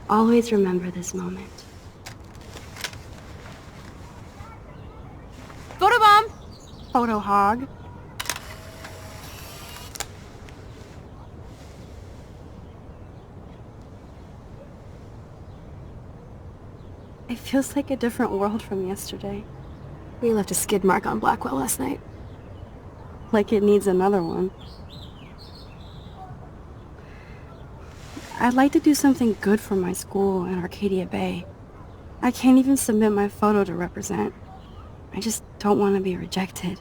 always remember this moment. Photobomb! Photo hog. It feels like a different world from yesterday. We left a skid mark on Blackwell last night. Like it needs another one. I'd like to do something good for my school in Arcadia Bay. I can't even submit my photo to represent. I just don't want to be rejected.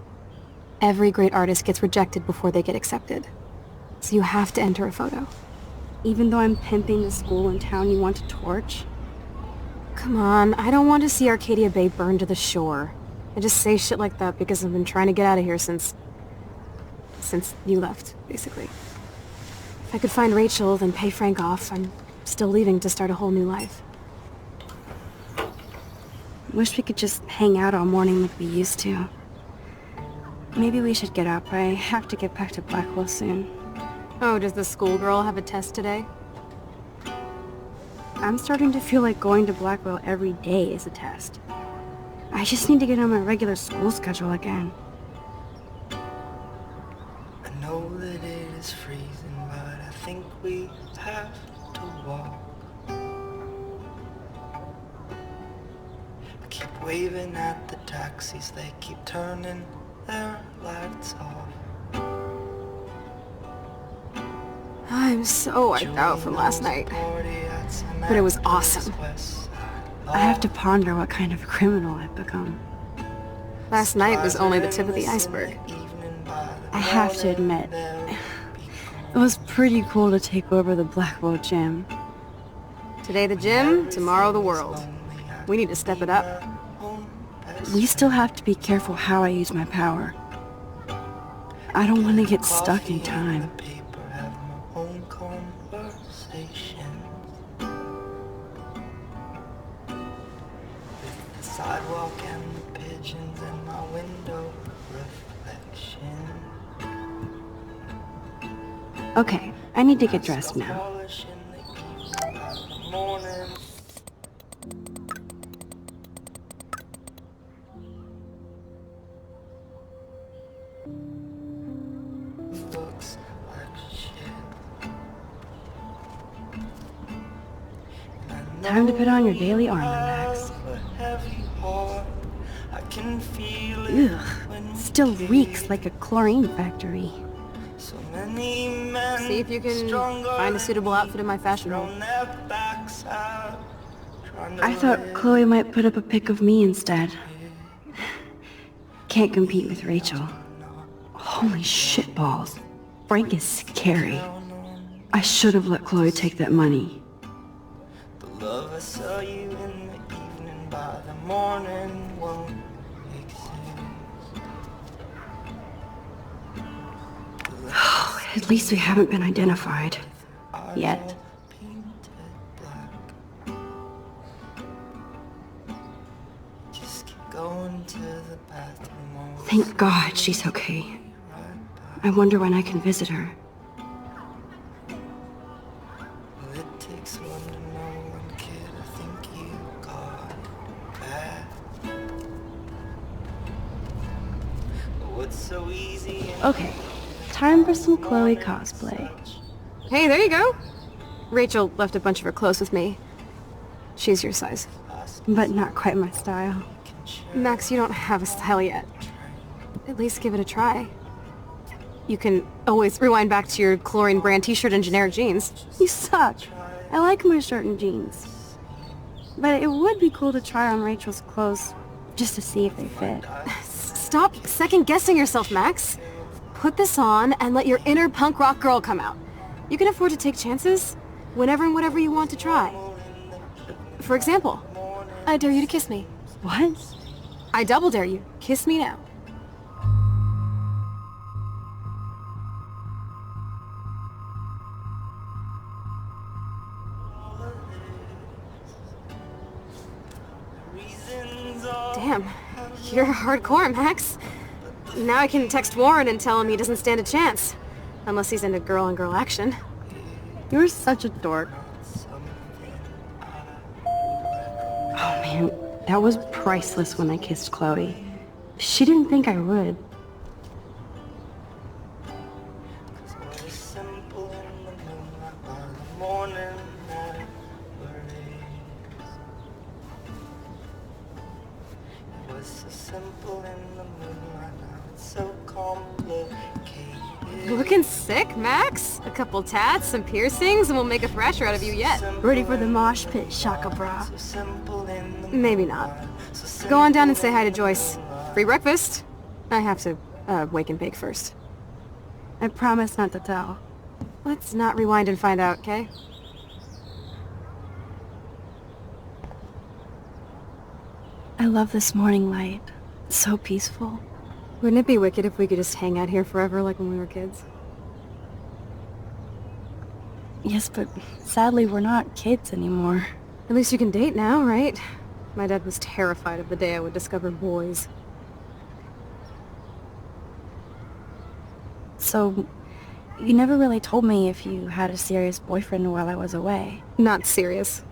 Every great artist gets rejected before they get accepted. So you have to enter a photo. Even though I'm pimping the school in town you want to torch? Come on, I don't want to see Arcadia Bay burned to the shore. I just say shit like that because I've been trying to get out of here since you left, basically. If I could find Rachel, then pay Frank off, I'm still leaving to start a whole new life. Wish we could just hang out all morning like we used to. Maybe we should get up. I have to get back to Blackwell soon. Oh, does the schoolgirl have a test today? I'm starting to feel like going to Blackwell every day is a test. I just need to get on my regular school schedule again. I know that it is freezing, but I think we have to walk. I keep waving at the taxis, they keep turning their lights off. I'm so wiped out from last night. But it was awesome. I have to ponder what kind of criminal I've become. Last night was only the tip of the iceberg. I have to admit, it was pretty cool to take over the Blackwell gym. Today the gym, tomorrow the world. We need to step it up. We still have to be careful how I use my power. I don't want to get stuck in time. Sidewalk and the pigeons in my window reflection. Okay, I need to get dressed now. Time to put on your daily armor, Max. Ugh, still reeks like a chlorine factory. See if you can find a suitable outfit in my fashion hole. I thought Chloe might put up a pic of me instead. Can't compete with Rachel. Holy shitballs. Frank is scary. I should have let Chloe take that money. The love I saw you in the evening by the morning won't exist. At least we haven't been identified. Yet. Thank God she's okay. I wonder when I can visit her. Okay, time for some Chloe cosplay. Hey, there you go. Rachel left a bunch of her clothes with me. She's your size. But not quite my style. Max, you don't have a style yet. At least give it a try. You can always rewind back to your chlorine brand t-shirt and generic jeans. You suck. I like my shirt and jeans. But it would be cool to try on Rachel's clothes, just to see if they fit. Stop second-guessing yourself, Max. Put this on and let your inner punk rock girl come out. You can afford to take chances whenever and whatever you want to try. For example, I dare you to kiss me. What? I double dare you. Kiss me now. Damn, you're hardcore, Max. Now I can text Warren and tell him he doesn't stand a chance. Unless he's into girl-on-girl action. You're such a dork. Oh man, that was priceless when I kissed Chloe. She didn't think I would. What is simple in the moonlight while the morning never is. It was so simple in the moonlight, now it's so complicated. Looking sick, Max? A couple tats, some piercings, and we'll make a thrasher out of you yet. Ready for the mosh pit, Shaka Bra. So simple in the Maybe not. so Go on down and say hi to Joyce. Free breakfast? I have to, wake and bake first. I promise not to tell. Let's not rewind and find out, okay? I love this morning light. It's so peaceful. Wouldn't it be wicked if we could just hang out here forever like when we were kids? Yes, but sadly we're not kids anymore. At least you can date now, right? My dad was terrified of the day I would discover boys. So, you never really told me if you had a serious boyfriend while I was away. Not serious.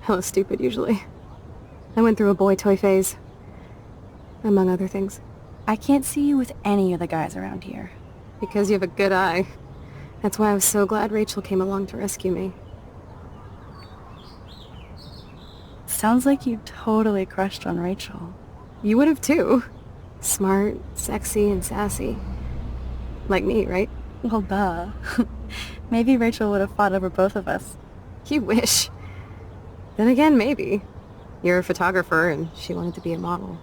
Hella stupid, usually. I went through a boy toy phase. Among other things. I can't see you with any of the guys around here. Because you have a good eye. That's why I was so glad Rachel came along to rescue me. Sounds like you totally crushed on Rachel. You would have too. Smart, sexy, and sassy. Like me, right? Well, duh. Maybe Rachel would have fought over both of us. You wish. Then again, maybe. You're a photographer and she wanted to be a model.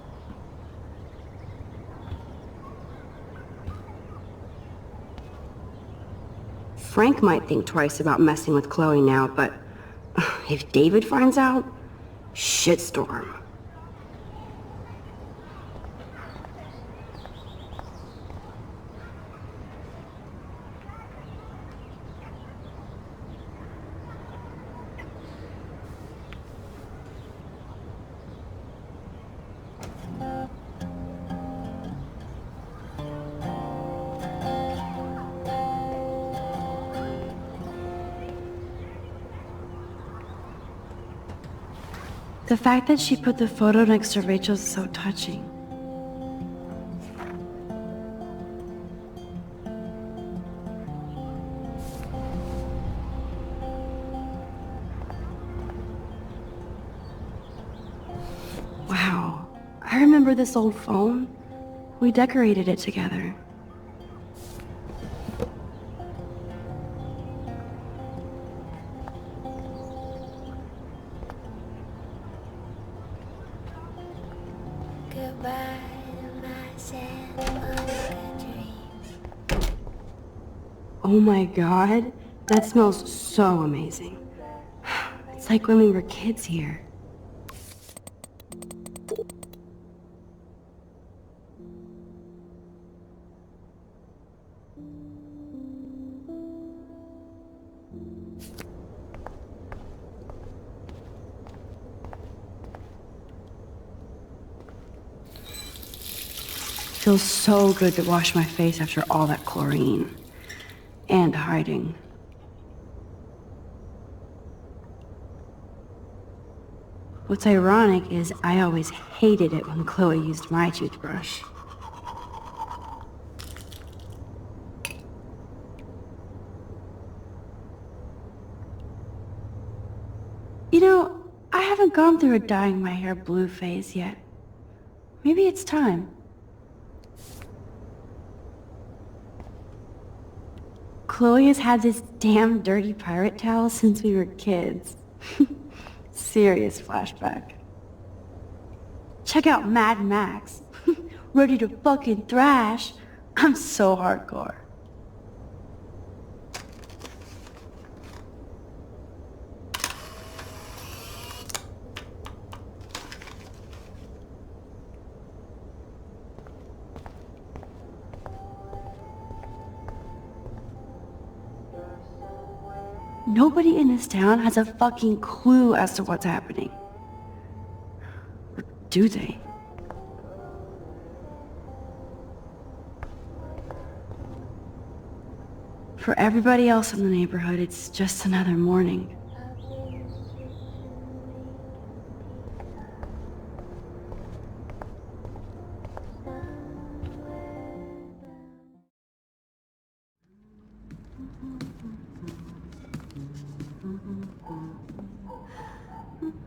Frank might think twice about messing with Chloe now, but if David finds out, shitstorm. The fact that she put the photo next to Rachel's is so touching. Wow, I remember this old phone. We decorated it together. Goodbye, Madsen, good dreams. Oh my god, that smells so amazing. It's like when we were kids here. Feels so good to wash my face after all that chlorine. And hiding. What's ironic is I always hated it when Chloe used my toothbrush. You know, I haven't gone through a dyeing my hair blue phase yet. Maybe it's time. Chloe has had this damn dirty pirate towel since we were kids. Serious flashback. Check out Mad Max. Ready to fucking thrash. I'm so hardcore. Nobody in this town has a fucking clue as to what's happening. Or do they? For everybody else in the neighborhood, it's just another morning.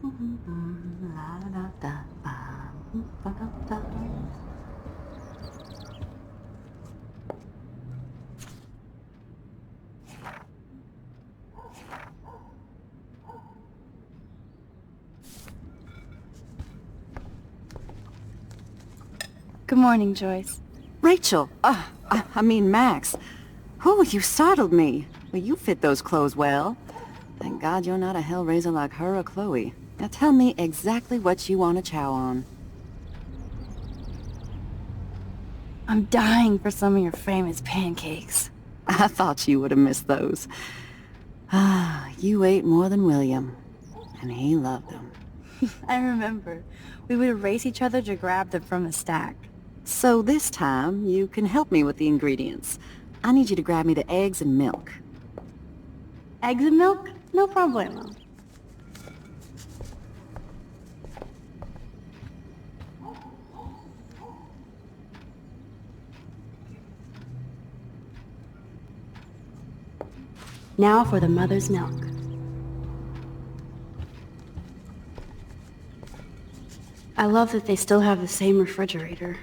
Good morning, Joyce. Rachel! I mean Max. Oh, you startled me. Well, you fit those clothes well. Thank God you're not a hellraiser like her or Chloe. Now tell me exactly what you want to chow on. I'm dying for some of your famous pancakes. I thought you would have missed those. Ah, you ate more than William. And he loved them. I remember. We would race each other to grab them from the stack. So this time, you can help me with the ingredients. I need you to grab me the eggs and milk. Eggs and milk? No problemo. Now for the mother's milk. I love that they still have the same refrigerator.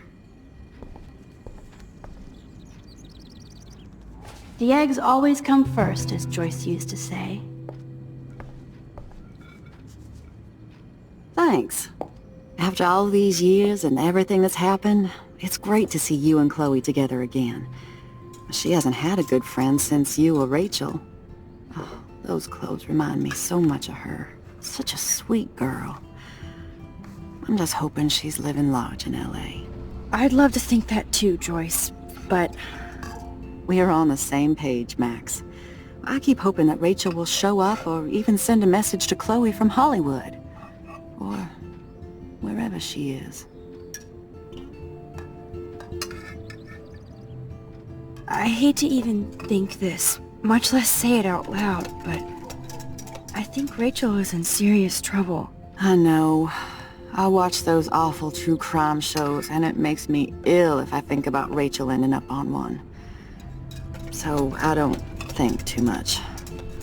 The eggs always come first, as Joyce used to say. Thanks. After all these years and everything that's happened, it's great to see you and Chloe together again. She hasn't had a good friend since you or Rachel. Oh, those clothes remind me so much of her. Such a sweet girl. I'm just hoping she's living large in L.A. I'd love to think that too, Joyce, but... We are on the same page, Max. I keep hoping that Rachel will show up or even send a message to Chloe from Hollywood. Or wherever she is. I hate to even think this, much less say it out loud, but... I think Rachel is in serious trouble. I know. I watch those awful true crime shows, and it makes me ill if I think about Rachel ending up on one. So I don't think too much.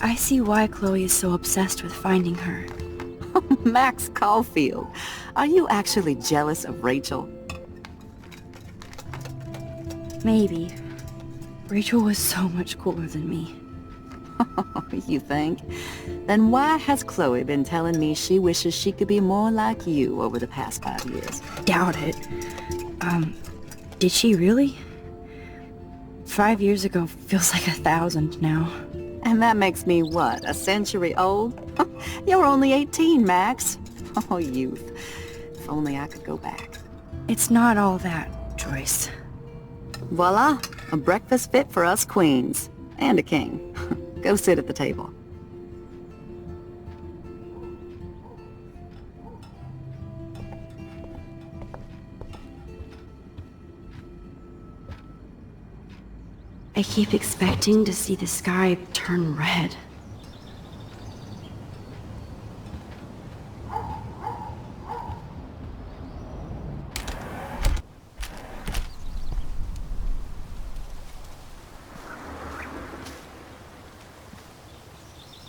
I see why Chloe is so obsessed with finding her. Max Caulfield, are you actually jealous of Rachel? Maybe. Rachel was so much cooler than me. You think? Then why has Chloe been telling me she wishes she could be more like you over the past 5 years? Doubt it. Did she really? 5 years ago feels like 1,000 now. And that makes me, what, a century old? You're only 18, Max. Oh, youth. If only I could go back. It's not all that, Joyce. Voila, a breakfast fit for us queens. And a king. Go sit at the table. I keep expecting to see the sky turn red.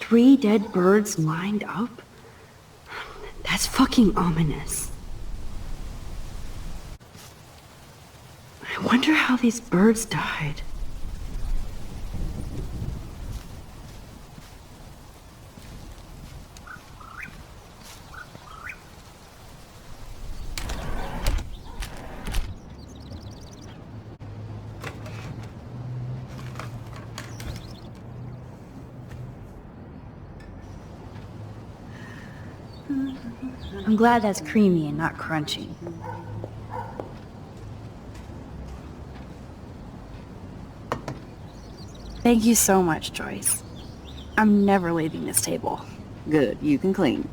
Three dead birds lined up? That's fucking ominous. I wonder how these birds died. I'm glad that's creamy and not crunchy. Thank you so much, Joyce. I'm never leaving this table. Good, you can clean.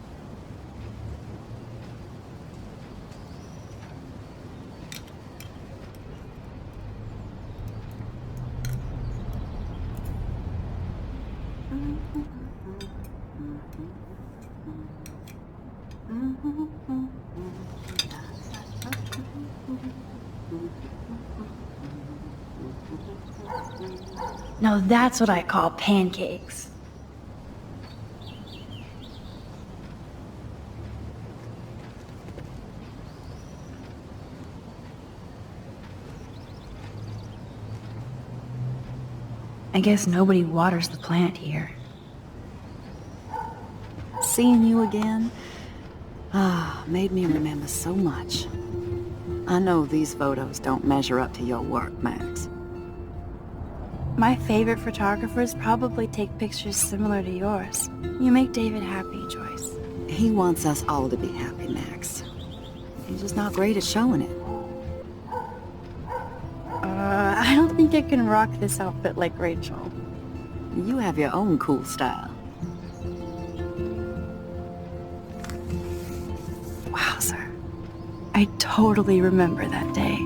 Now that's what I call pancakes. I guess nobody waters the plant here. Seeing you again, made me remember so much. I know these photos don't measure up to your work, Max. My favorite photographers probably take pictures similar to yours. You make David happy, Joyce. He wants us all to be happy, Max. He's just not great at showing it. I don't think I can rock this outfit like Rachel. You have your own cool style. Wowzer. I totally remember that day.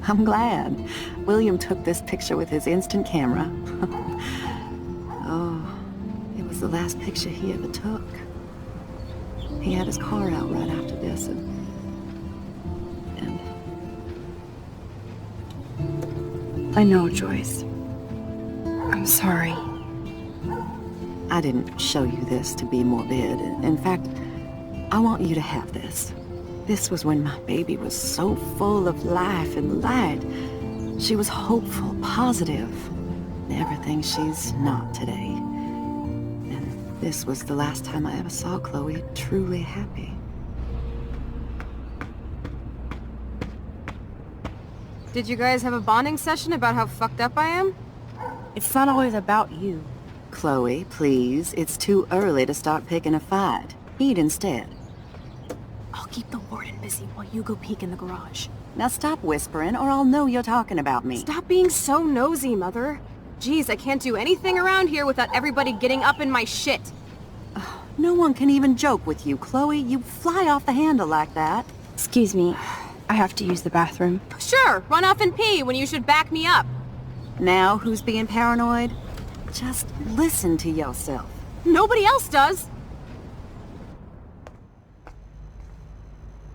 I'm glad. William took this picture with his instant camera. Oh, it was the last picture he ever took. He had his car out right after this, and I know, Joyce. I'm sorry. I didn't show you this to be morbid. In fact, I want you to have this. This was when my baby was so full of life and light. She was hopeful, positive, everything she's not today. And this was the last time I ever saw Chloe truly happy. Did you guys have a bonding session about how fucked up I am? It's not always about you. Chloe, please, it's too early to start picking a fight. Eat instead. I'll keep the warden busy while you go peek in the garage. Now stop whispering, or I'll know you're talking about me. Stop being so nosy, Mother. Jeez, I can't do anything around here without everybody getting up in my shit. No one can even joke with you, Chloe. You fly off the handle like that. Excuse me. I have to use the bathroom. Sure, run off and pee when you should back me up. Now who's being paranoid? Just listen to yourself. Nobody else does.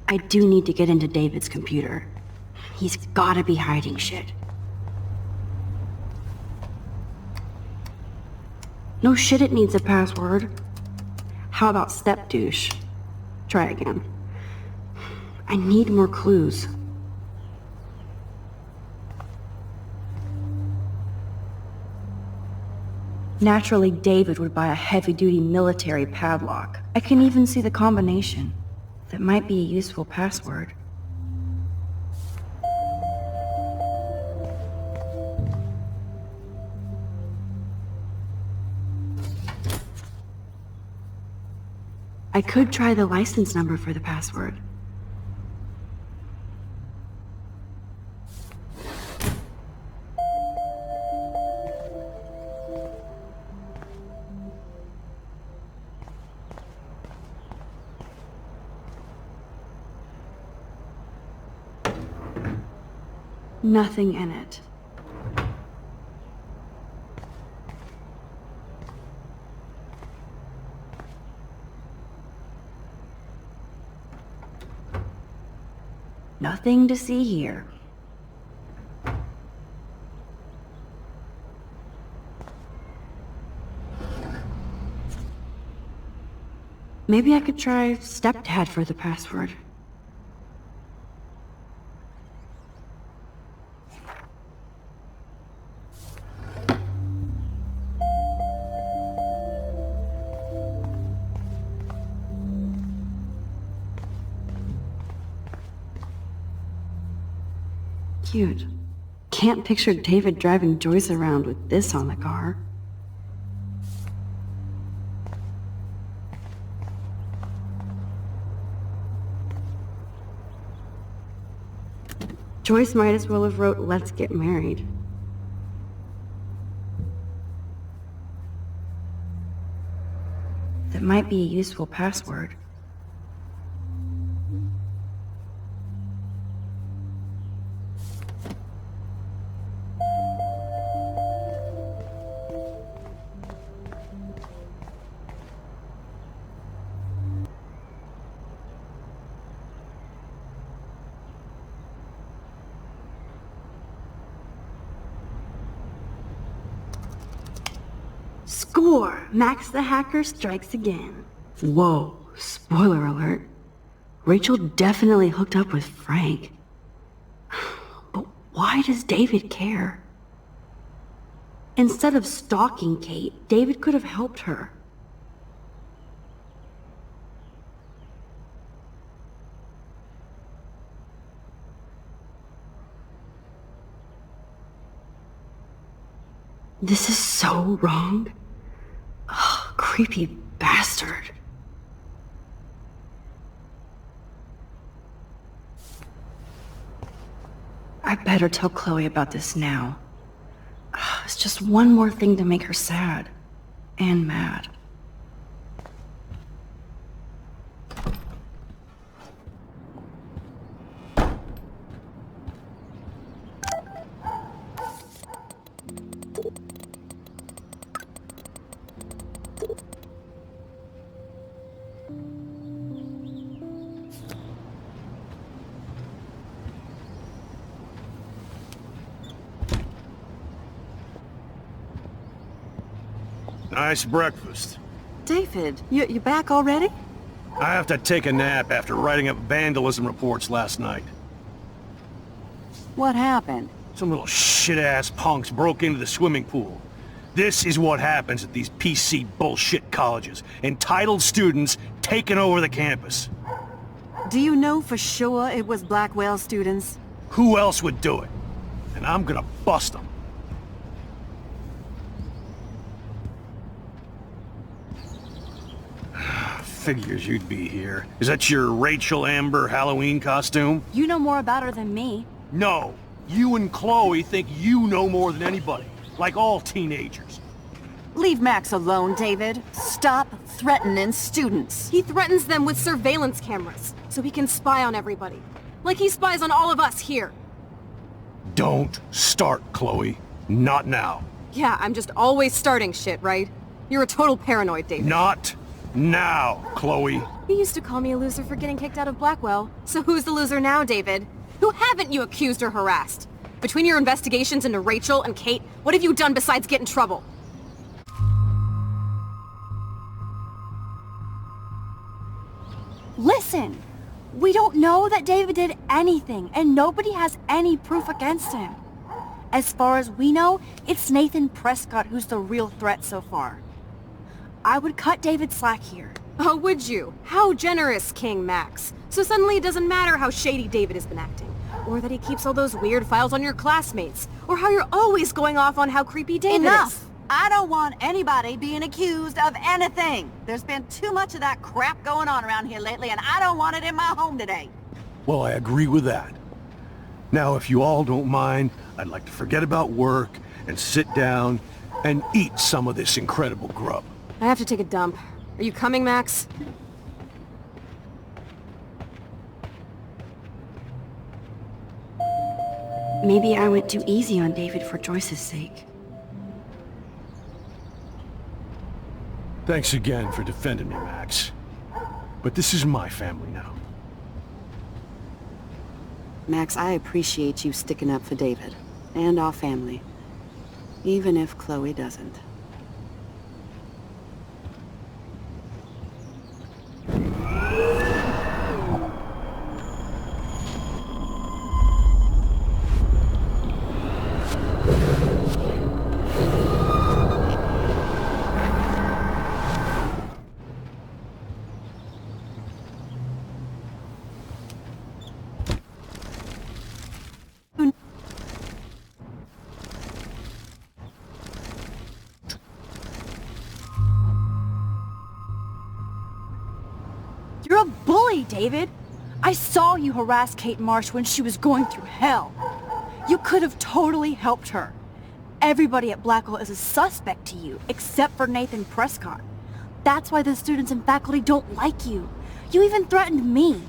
I do need to get into David's computer. He's gotta be hiding shit. No shit, it needs a password. How about step douche? Try again. I need more clues. Naturally, David would buy a heavy-duty military padlock. I can even see the combination. That might be a useful password. I could try the license number for the password. Nothing in it. Nothing to see here. Maybe I could try stepdad for the password. Cute. Can't picture David driving Joyce around with this on the car. Joyce might as well have wrote, "Let's get married." That might be a useful password. Score! Max the hacker strikes again. Whoa, spoiler alert. Rachel definitely hooked up with Frank. But why does David care? Instead of stalking Kate, David could have helped her. This is so wrong. Ugh, creepy bastard. I better tell Chloe about this now. Ugh, it's just one more thing to make her sad. And mad. Nice breakfast. David, you back already? I have to take a nap after writing up vandalism reports last night. What happened? Some little shit-ass punks broke into the swimming pool. This is what happens at these PC bullshit colleges. Entitled students taking over the campus. Do you know for sure it was Blackwell students? Who else would do it? And I'm gonna bust them. Figures you'd be here. Is that your Rachel Amber Halloween costume? You know more about her than me. No. You and Chloe think you know more than anybody. Like all teenagers. Leave Max alone, David. Stop threatening students. He threatens them with surveillance cameras, so he can spy on everybody. Like he spies on all of us here. Don't start, Chloe. Not now. Yeah, I'm just always starting shit, right? You're a total paranoid, David. Not now, Chloe. You used to call me a loser for getting kicked out of Blackwell. So who's the loser now, David? Who haven't you accused or harassed? Between your investigations into Rachel and Kate, what have you done besides get in trouble? Listen, we don't know that David did anything, and nobody has any proof against him. As far as we know, it's Nathan Prescott who's the real threat so far. I would cut David slack here. Oh, would you? How generous, King Max. So suddenly it doesn't matter how shady David has been acting. Or that he keeps all those weird files on your classmates. Or how you're always going off on how creepy David Enough! is. I don't want anybody being accused of anything. There's been too much of that crap going on around here lately, and I don't want it in my home today. Well, I agree with that. Now, if you all don't mind, I'd like to forget about work and sit down and eat some of this incredible grub. I have to take a dump. Are you coming, Max? Maybe I went too easy on David for Joyce's sake. Thanks again for defending me, Max. But this is my family now. Max, I appreciate you sticking up for David and our family, even if Chloe doesn't. You're a bully, David. I saw you harass Kate Marsh when she was going through hell. You could have totally helped her. Everybody at Blackwell is a suspect to you, except for Nathan Prescott. That's why the students and faculty don't like you. You even threatened me.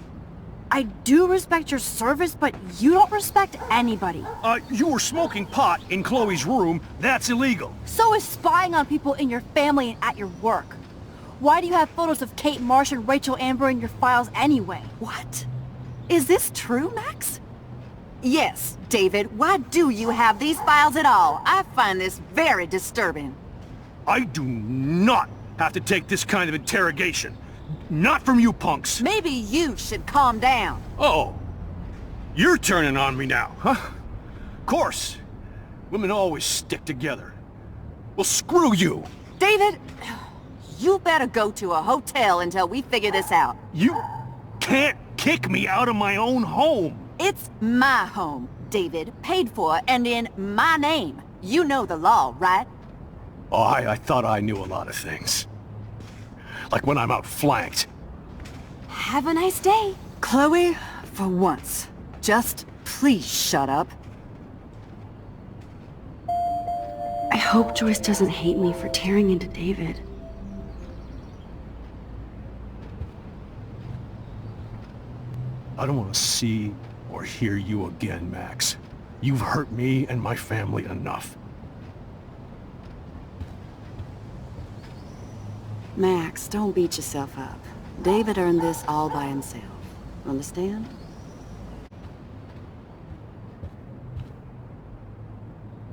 I do respect your service, but you don't respect anybody. You were smoking pot in Chloe's room. That's illegal. So is spying on people in your family and at your work. Why do you have photos of Kate Marsh and Rachel Amber in your files anyway? What? Is this true, Max? Yes, David, why do you have these files at all? I find this very disturbing. I do not have to take this kind of interrogation. Not from you punks. Maybe you should calm down. Oh, you're turning on me now, huh? Of course. Women always stick together. Well, screw you! David, you better go to a hotel until we figure this out. You can't kick me out of my own home! It's my home, David, paid for and in my name. You know the law, right? Oh, I thought I knew a lot of things. Like when I'm outflanked. Have a nice day. Chloe, for once, just please shut up. I hope Joyce doesn't hate me for tearing into David. I don't want to see or hear you again, Max. You've hurt me and my family enough. Max, don't beat yourself up. David earned this all by himself. Understand?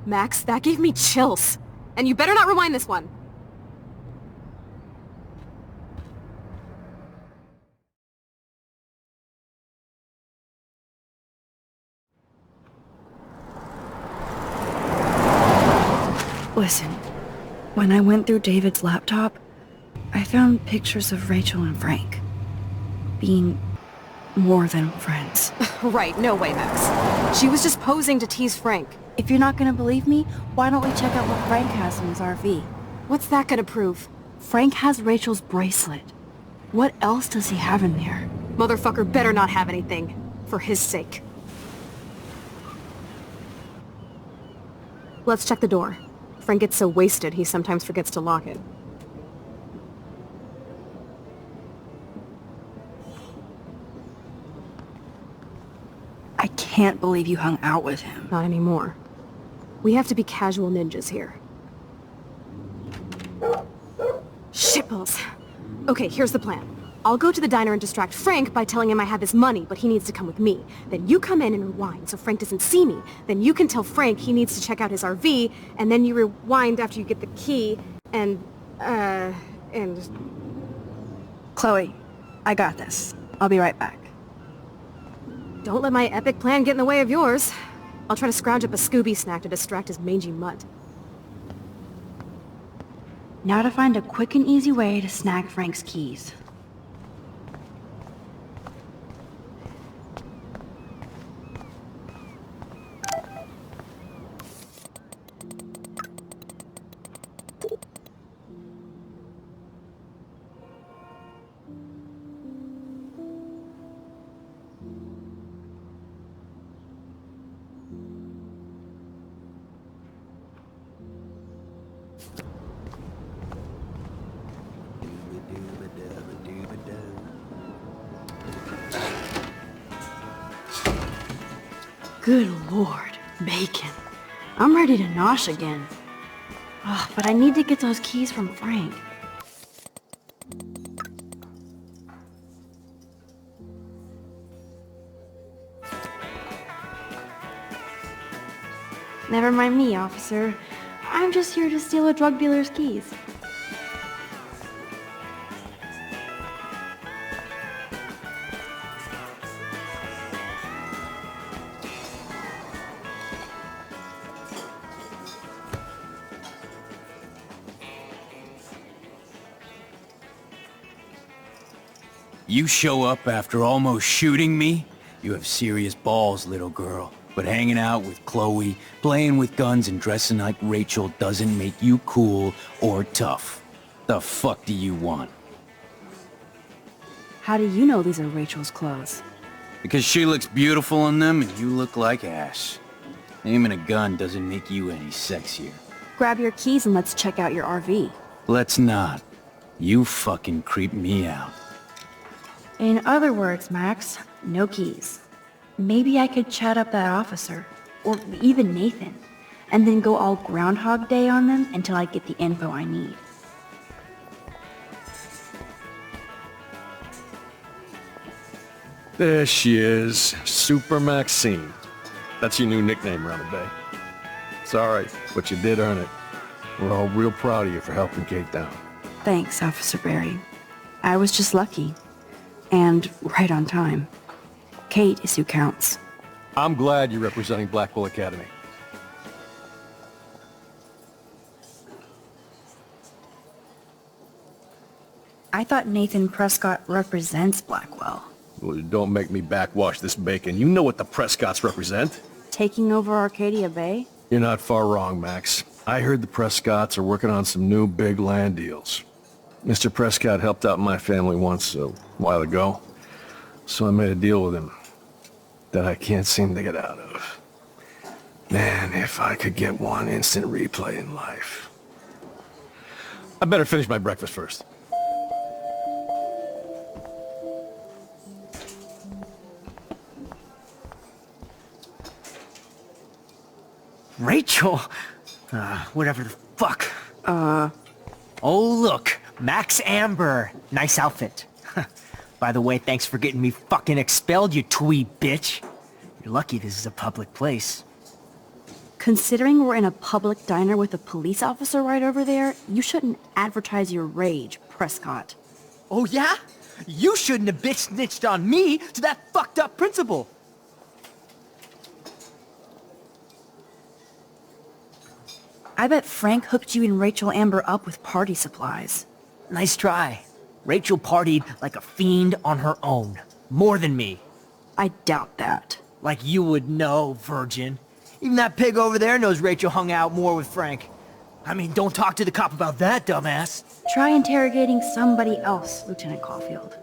Max, that gave me chills. And you better not rewind this one. Listen, when I went through David's laptop, I found pictures of Rachel and Frank being more than friends. Right, no way, Max. She was just posing to tease Frank. If you're not gonna believe me, why don't we check out what Frank has in his RV? What's that gonna prove? Frank has Rachel's bracelet. What else does he have in there? Motherfucker better not have anything. For his sake. Let's check the door. Frank gets so wasted, he sometimes forgets to lock it. I can't believe you hung out with him. Not anymore. We have to be casual ninjas here. Shitballs. Okay, here's the plan. I'll go to the diner and distract Frank by telling him I have his money, but he needs to come with me. Then you come in and rewind so Frank doesn't see me. Then you can tell Frank he needs to check out his RV, and then you rewind after you get the key, and... Chloe, I got this. I'll be right back. Don't let my epic plan get in the way of yours. I'll try to scrounge up a Scooby snack to distract his mangy mutt. Now to find a quick and easy way to snag Frank's keys. Good Lord, bacon. I'm ready to nosh again. Ugh, but I need to get those keys from Frank. Never mind me, officer. I'm just here to steal a drug dealer's keys. You show up after almost shooting me? You have serious balls, little girl. But hanging out with Chloe, playing with guns and dressing like Rachel doesn't make you cool or tough. The fuck do you want? How do you know these are Rachel's clothes? Because she looks beautiful in them and you look like ass. Aiming a gun doesn't make you any sexier. Grab your keys and let's check out your RV. Let's not. You fucking creep me out. In other words, Max, no keys. Maybe I could chat up that officer, or even Nathan, and then go all Groundhog Day on them until I get the info I need. There she is, Super Maxine. That's your new nickname around the bay. Sorry, but you did earn it. We're all real proud of you for helping Kate down. Thanks, Officer Barry. I was just lucky. And right on time. Kate is who counts. I'm glad you're representing Blackwell Academy. I thought Nathan Prescott represents Blackwell. Well, don't make me backwash this bacon. You know what the Prescotts represent. Taking over Arcadia Bay? You're not far wrong, Max. I heard the Prescotts are working on some new big land deals. Mr. Prescott helped out my family once a while ago, so I made a deal with him that I can't seem to get out of. Man, if I could get one instant replay in life. I better finish my breakfast first. Rachel? Whatever the fuck. Oh, look. Max Amber. Nice outfit. By the way, thanks for getting me fucking expelled, you twee bitch. You're lucky this is a public place. Considering we're in a public diner with a police officer right over there, you shouldn't advertise your rage, Prescott. Oh, yeah? You shouldn't have bitch snitched on me to that fucked up principal. I bet Frank hooked you and Rachel Amber up with party supplies. Nice try. Rachel partied like a fiend on her own. More than me. I doubt that. Like you would know, virgin. Even that pig over there knows Rachel hung out more with Frank. I mean, don't talk to the cop about that, dumbass. Try interrogating somebody else, Lieutenant Caulfield.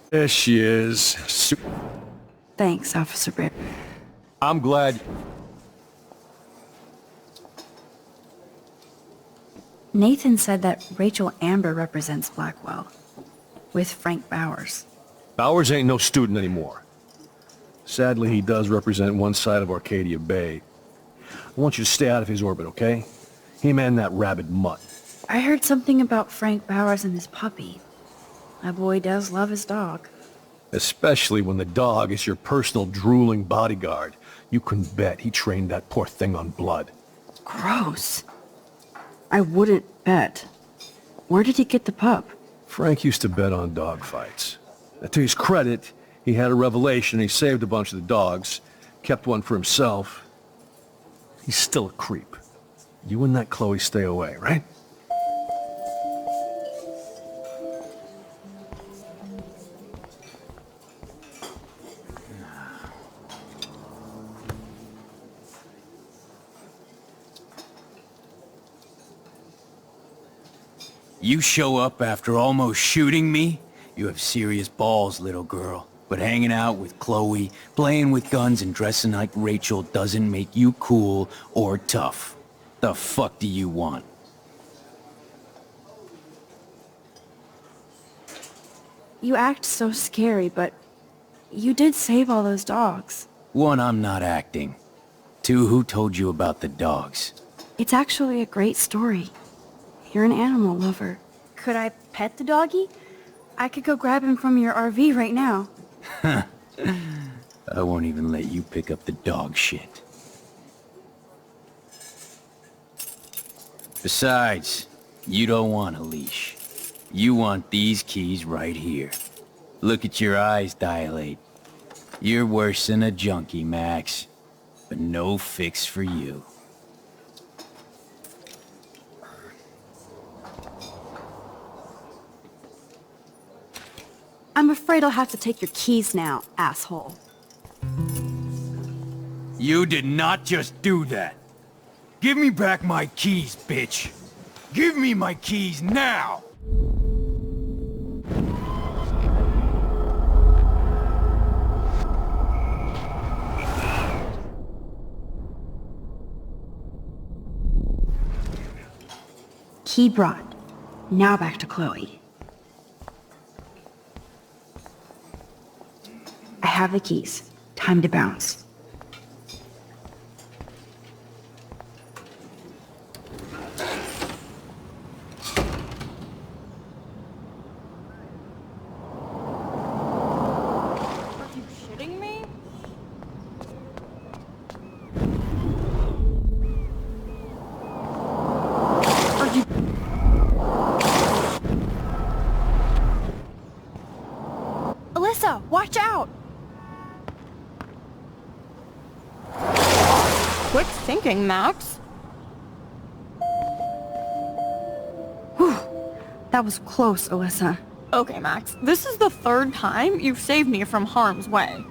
There she is. Thanks, Officer Britt. I'm glad. Nathan said that Rachel Amber represents Blackwell, with Frank Bowers. Bowers ain't no student anymore. Sadly, he does represent one side of Arcadia Bay. I want you to stay out of his orbit, okay? Him and that rabid mutt. I heard something about Frank Bowers and his puppy. My boy does love his dog. Especially when the dog is your personal drooling bodyguard. You can bet he trained that poor thing on blood. Gross. I wouldn't bet. Where did he get the pup? Frank used to bet on dog fights. Now, to his credit, he had a revelation. He saved a bunch of the dogs, kept one for himself. He's still a creep. You and that Chloe stay away, right? You show up after almost shooting me? You have serious balls, little girl. But hanging out with Chloe, playing with guns and dressing like Rachel doesn't make you cool or tough. The fuck do you want? You act so scary, but you did save all those dogs. One, I'm not acting. Two, who told you about the dogs? It's actually a great story. You're an animal lover. Could I pet the doggy? I could go grab him from your RV right now. I won't even let you pick up the dog shit. Besides, you don't want a leash. You want these keys right here. Look at your eyes dilate. You're worse than a junkie, Max. But no fix for you. I'm afraid I'll have to take your keys now, asshole. You did not just do that. Give me back my keys, bitch. Give me my keys now! Key brought. Now back to Chloe. I have the keys. Time to bounce. Are you shitting me? Alyssa, watch out! Quick thinking, Max. Whew. That was close, Alyssa. Okay, Max, this is the third time you've saved me from harm's way.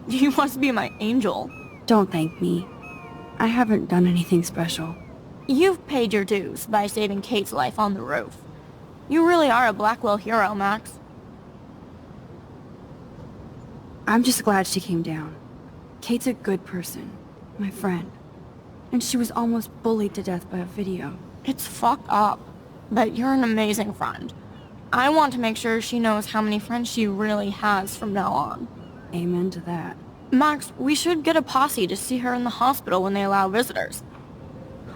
You must be my angel. Don't thank me. I haven't done anything special. You've paid your dues by saving Kate's life on the roof. You really are a Blackwell hero, Max. I'm just glad she came down. Kate's a good person. My friend. And she was almost bullied to death by a video. It's fucked up, but you're an amazing friend. I want to make sure she knows how many friends she really has from now on. Amen to that. Max, we should get a posse to see her in the hospital when they allow visitors.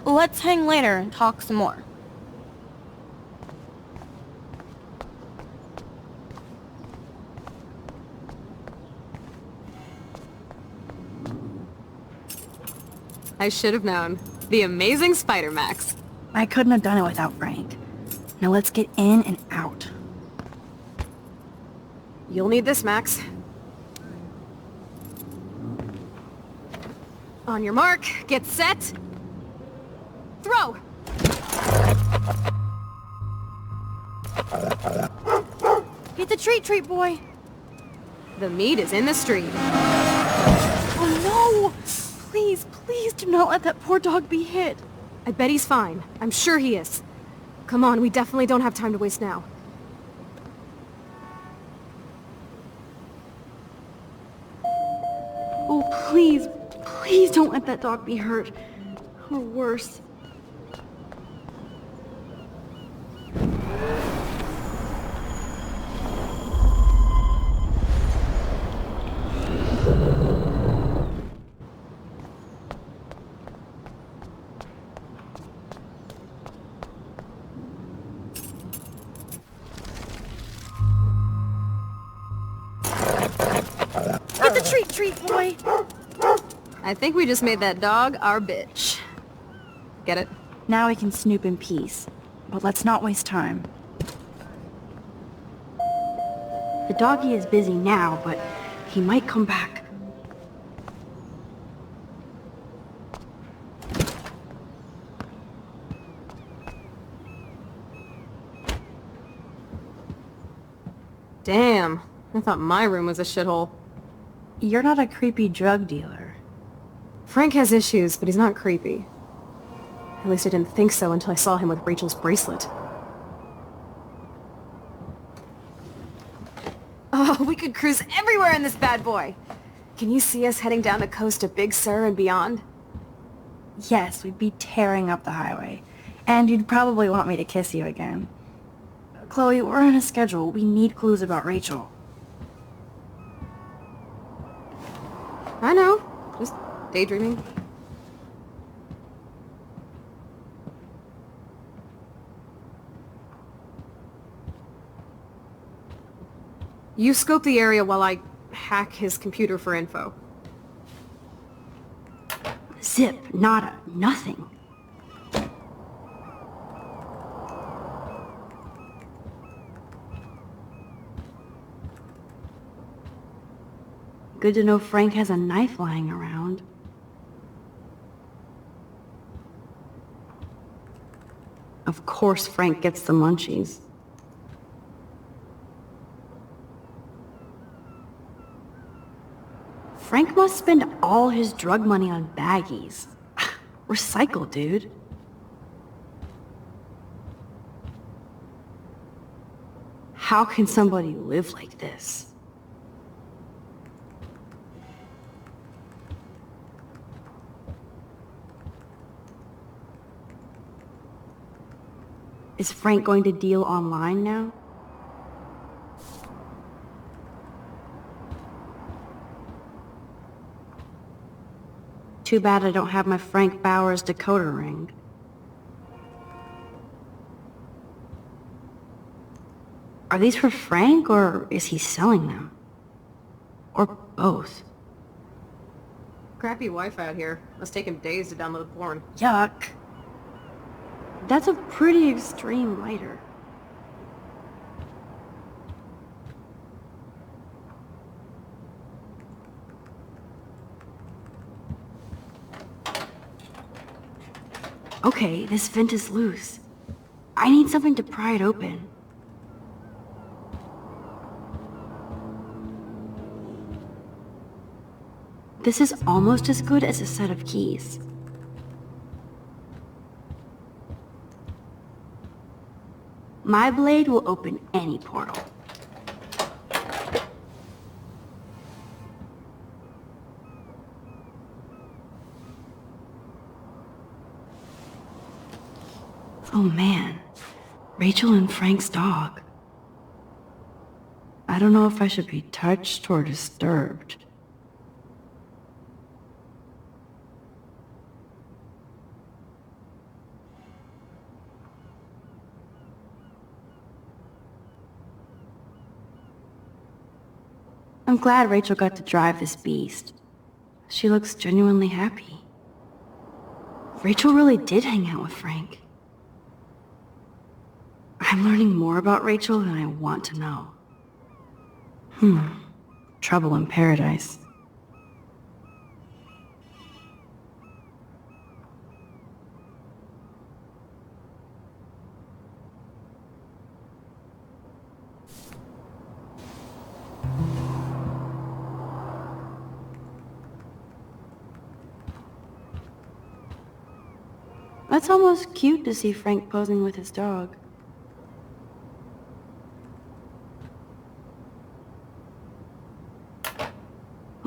Let's hang later and talk some more. I should have known. The amazing Spider Max. I couldn't have done it without Frank. Now let's get in and out. You'll need this, Max. On your mark, get set, throw! Get the treat, boy. The meat is in the street. Oh no! Please, please do not let that poor dog be hit. I bet he's fine. I'm sure he is. Come on, we definitely don't have time to waste now. Oh, please, please don't let that dog be hurt. Or worse. Get the treat, boy. I think we just made that dog our bitch. Get it? Now we can snoop in peace. But let's not waste time. The doggy is busy now, but he might come back. Damn, I thought my room was a shithole. You're not a creepy drug dealer. Frank has issues, but he's not creepy. At least I didn't think so until I saw him with Rachel's bracelet. Oh, we could cruise everywhere in this bad boy! Can you see us heading down the coast to Big Sur and beyond? Yes, we'd be tearing up the highway. And you'd probably want me to kiss you again. Chloe, we're on a schedule. We need clues about Rachel. I know. Just daydreaming. You scope the area while I hack his computer for info. Zip, nada, nothing. Good to know Frank has a knife lying around. Of course Frank gets the munchies. Frank must spend all his drug money on baggies. Recycle, dude. How can somebody live like this? Is Frank going to deal online now? Too bad I don't have my Frank Bowers decoder ring. Are these for Frank, or is he selling them? Or both? Crappy Wi-Fi out here. Must take him days to download porn. Yuck. That's a pretty extreme lighter. Okay, this vent is loose. I need something to pry it open. This is almost as good as a set of keys. My blade will open any portal. Oh man, Rachel and Frank's dog. I don't know if I should be touched or disturbed. I'm glad Rachel got to drive this beast. She looks genuinely happy. Rachel really did hang out with Frank. I'm learning more about Rachel than I want to know. Trouble in paradise. That's almost cute to see Frank posing with his dog.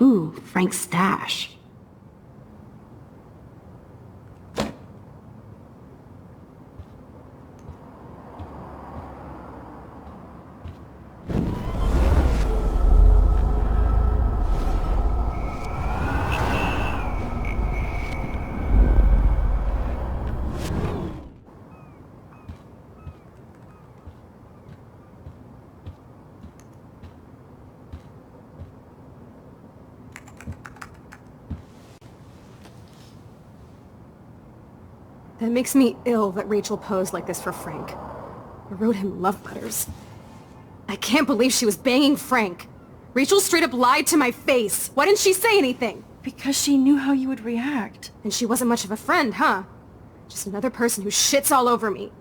Ooh, Frank's stash. That makes me ill that Rachel posed like this for Frank. I wrote him love letters. I can't believe she was banging Frank. Rachel straight up lied to my face. Why didn't she say anything? Because she knew how you would react. And she wasn't much of a friend, huh? Just another person who shits all over me.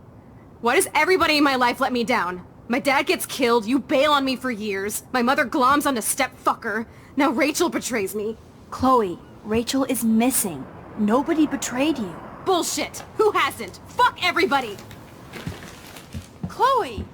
Why does everybody in my life let me down? My dad gets killed, you bail on me for years, my mother gloms onto stepfucker, now Rachel betrays me. Chloe, Rachel is missing. Nobody betrayed you. Bullshit! Who hasn't? Fuck everybody! Chloe!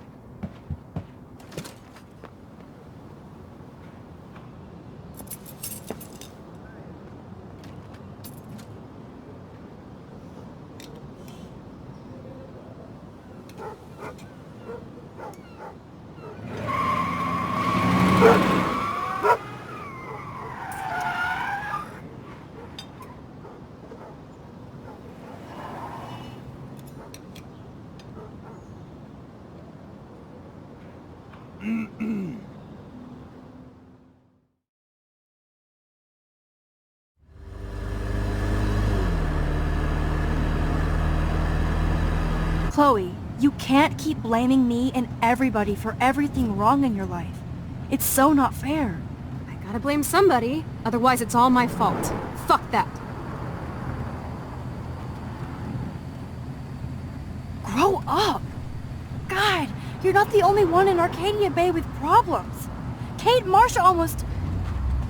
Chloe, you can't keep blaming me and everybody for everything wrong in your life. It's so not fair. I gotta blame somebody, otherwise it's all my fault. Fuck that. Grow up! God, you're not the only one in Arcadia Bay with problems. Kate Marsh almost...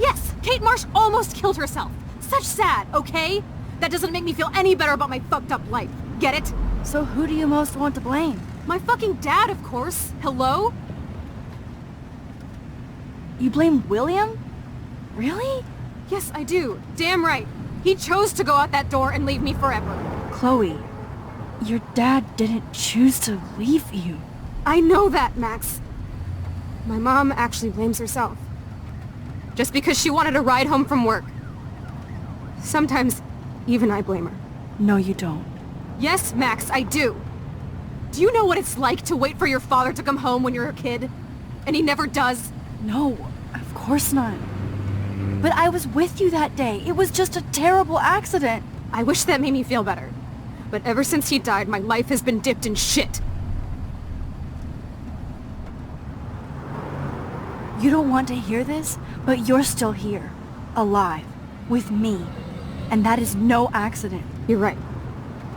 Yes, Kate Marsh almost killed herself. Such sad, okay? That doesn't make me feel any better about my fucked up life. Get it? So who do you most want to blame? My fucking dad, of course. Hello? You blame William? Really? Yes, I do. Damn right. He chose to go out that door and leave me forever. Chloe, your dad didn't choose to leave you. I know that, Max. My mom actually blames herself. Just because she wanted a ride home from work. Sometimes, even I blame her. No, you don't. Yes, Max, I do. Do you know what it's like to wait for your father to come home when you're a kid? And he never does? No, of course not. But I was with you that day. It was just a terrible accident. I wish that made me feel better. But ever since he died, my life has been dipped in shit. You don't want to hear this, but you're still here. Alive. With me. And that is no accident. You're right.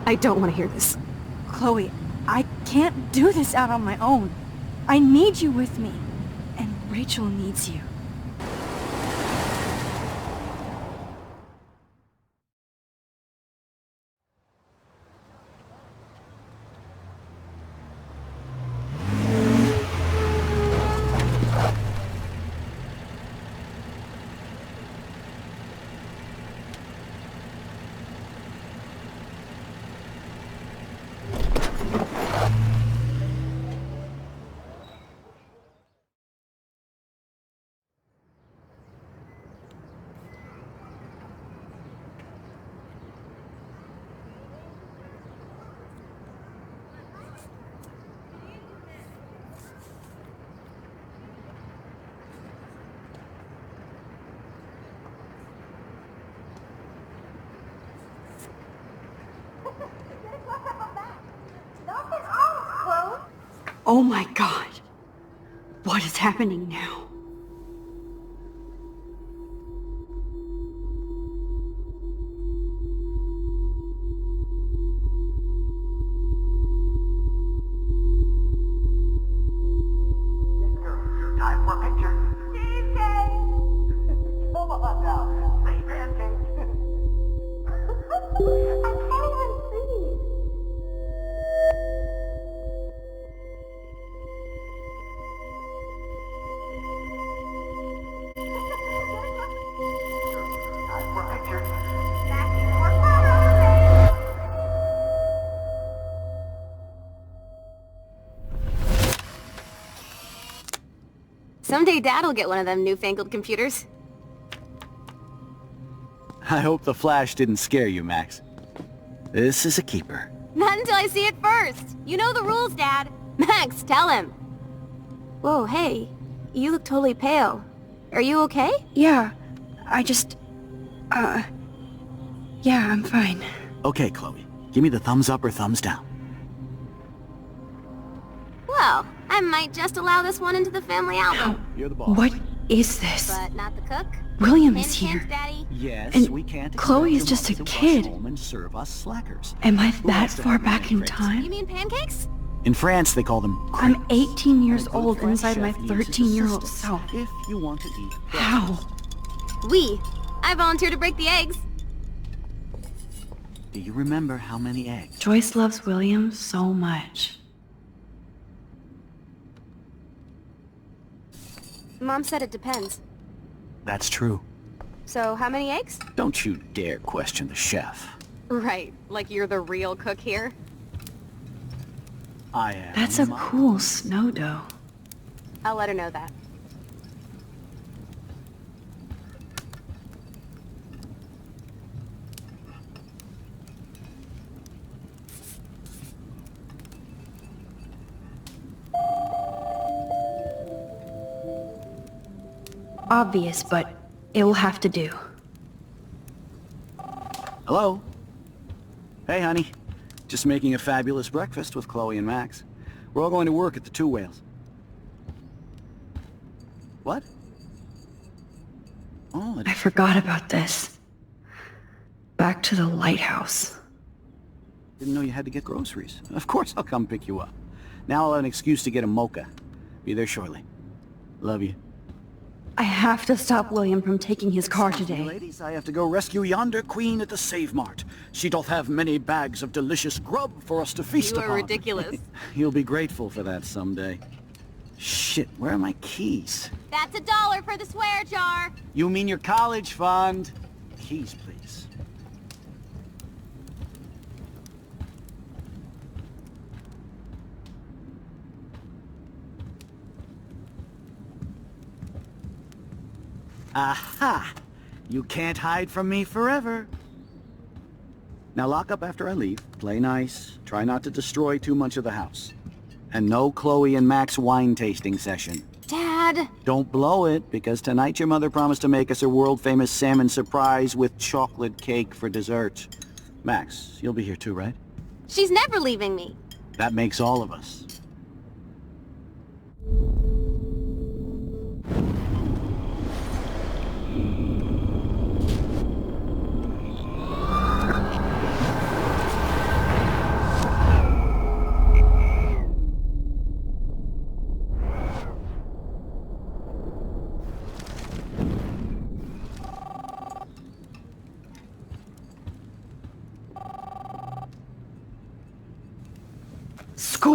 I don't want to hear this. Chloe, I can't do this out on my own. I need you with me. And Rachel needs you. Oh my god. What is happening now? Time for a picture. Cheesecake! Come on now. Say pancakes. I can't even see. Time for a picture. Jackie, more photos, Someday Dad'll get one of them newfangled computers. I hope the flash didn't scare you, Max. This is a keeper. Not until I see it first. You know the rules, Dad. Max, tell him. Whoa, hey. You look totally pale. Are you okay? Yeah, I just... Yeah, I'm fine. Okay, Chloe. Give me the thumbs up or thumbs down. Well, I might just allow this one into the family album. You're the boss. What is this? But not the cook. William Hint, is here. hint, Daddy. Yes, And we can't Chloe is expect just a your mother to kid. rush home and serve us slackers. Am I Who that wants to far have back in crepes? time? You mean pancakes? In France, they call them crepes. I'm 18 years A good old French inside my chef uses 13-year-old assistance self. If you want to eat How? I volunteer to break the eggs. Do you remember how many eggs? Joyce loves William so much. Mom said it depends. That's true. So, how many eggs? Don't you dare question the chef. Right, like you're the real cook here. I am. That's a cool snow dough. I'll let her know that. Obvious, but it will have to do. Hello? Hey, honey. Just making a fabulous breakfast with Chloe and Max. We're all going to work at the Two Whales. What? Oh, I forgot about this. Back to the lighthouse. Didn't know you had to get groceries. Of course I'll come pick you up. Now I'll have an excuse to get a mocha. Be there shortly. Love you. I have to stop William from taking his car today. Ladies, I have to go rescue yonder queen at the Save Mart. She doth have many bags of delicious grub for us to feast You upon. are ridiculous. You'll be grateful for that someday. Shit, where are my keys? That's $1 for the swear jar. You mean your college fund? Keys, please. Aha! You can't hide from me forever. Now lock up after I leave. Play nice. Try not to destroy too much of the house. And no Chloe and Max wine tasting session. Dad! Don't blow it, because tonight your mother promised to make us a world-famous salmon surprise with chocolate cake for dessert. Max, you'll be here too, right? She's never leaving me. That makes all of us.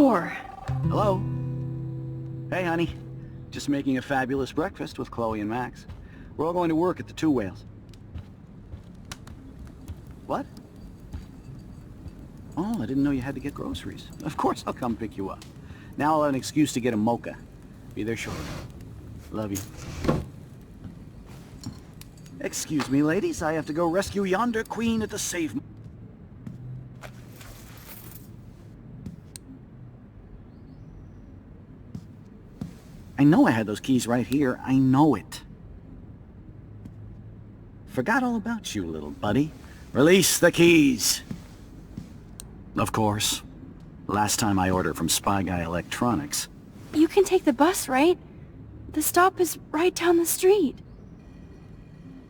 door. Hello? Hey, honey. Just making a fabulous breakfast with Chloe and Max. We're all going to work at the Two Whales. What? Oh, I didn't know you had to get groceries. Of course I'll come pick you up. Now I'll have an excuse to get a mocha. Be there shortly. Love you. Excuse me, ladies. I have to go rescue yonder queen at the save... I know I had those keys right here. I know it. Forgot all about you, little buddy. Release the keys. Of course. Last time I ordered from Spy Guy Electronics. You can take the bus, right? The stop is right down the street.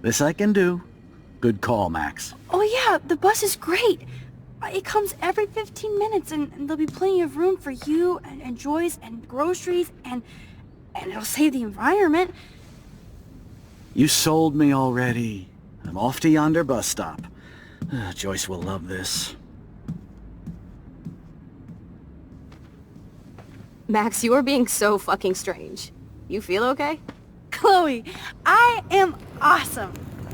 This I can do. Good call, Max. Oh yeah, the bus is great. It comes every 15 minutes and there'll be plenty of room for you and Joyce and groceries and it'll save the environment. You sold me already. I'm off to yonder bus stop. Joyce will love this. Max, you are being so fucking strange. You feel okay? Chloe, I am awesome.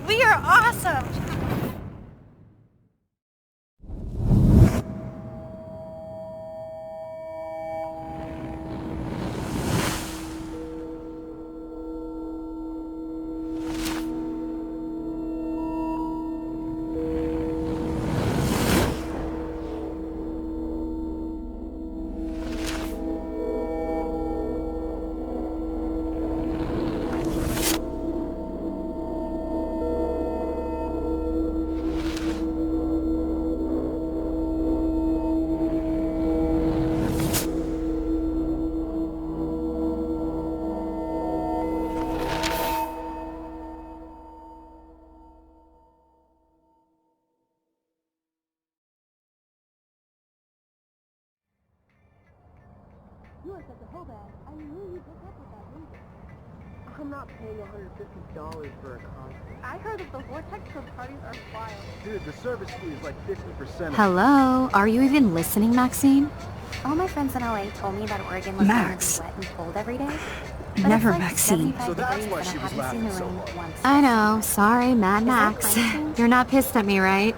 We are awesome. You are such a hobo. I knew you'd pick up with that, didn't you? I'm not paying $150 for a concert. I heard that the Vortex Club parties are wild. Dude, the service fee is like 50%. Hello? Are you even listening, Maxine? All my friends in LA told me that Oregon was Max. wet and cold every day. But Never it's like Maxine. 75 So that's degrees why and she I was haven't seen laughing the so rain hard. once. I know. Sorry, Mad Is that Max. climate change? You're not pissed at me, right?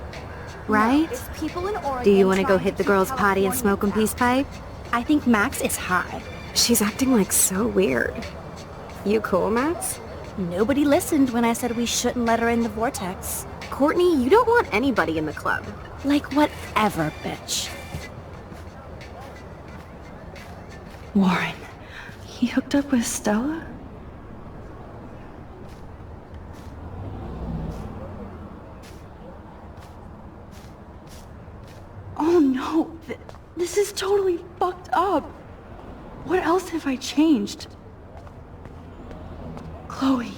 Right? It's people in Oregon Do you want to go trying hit the keep girls' potty and California smoke a out. peace pipe? I think Max is high. She's acting like so weird. You cool, Max? Nobody listened when I said we shouldn't let her in the vortex. Courtney, you don't want anybody in the club. Like whatever, bitch. Warren, he hooked up with Stella? Oh no, this is totally fucked up. What else have I changed? Chloe.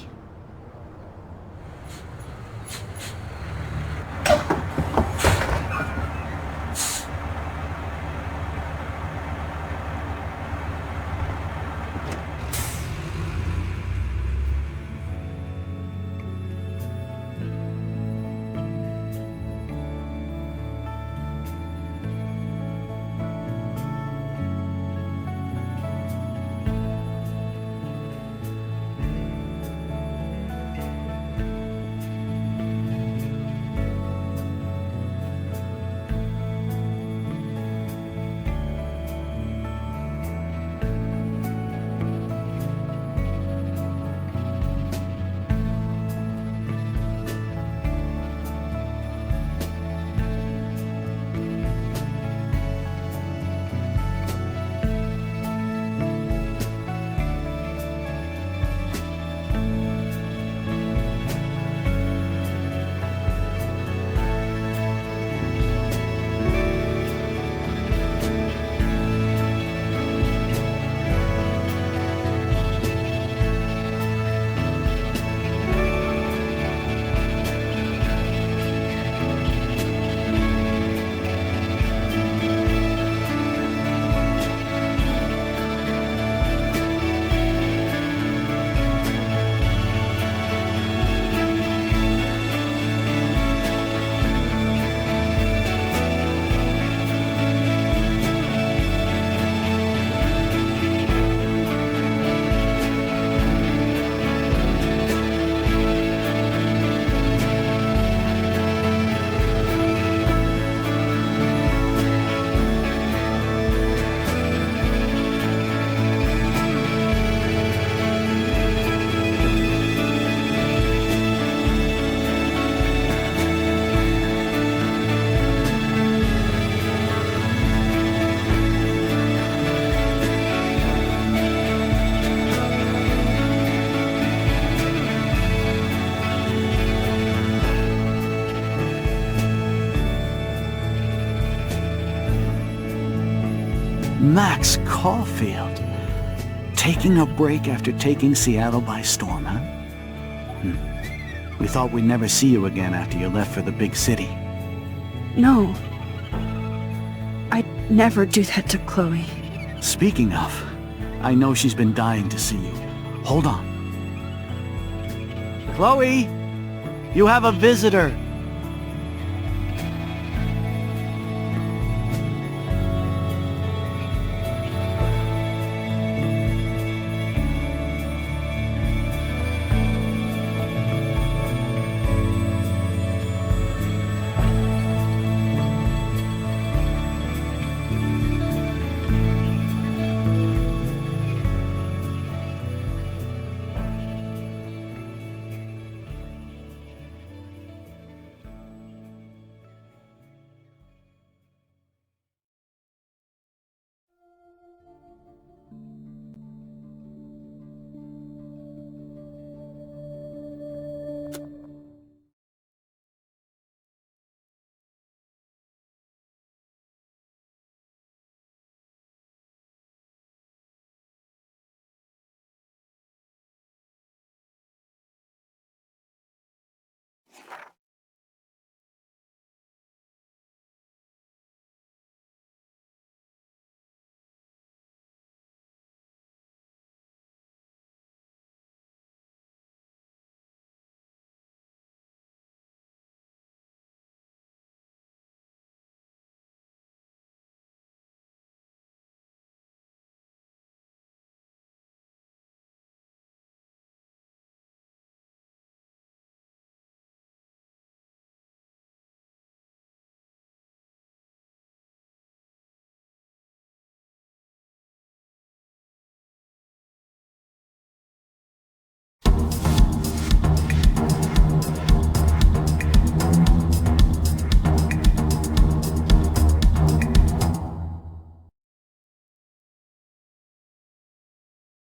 Max Caulfield. Taking a break after taking Seattle by storm, huh? We thought we'd never see you again after you left for the big city. No. I'd never do that to Chloe. Speaking of, I know she's been dying to see you. Hold on. Chloe! You have a visitor!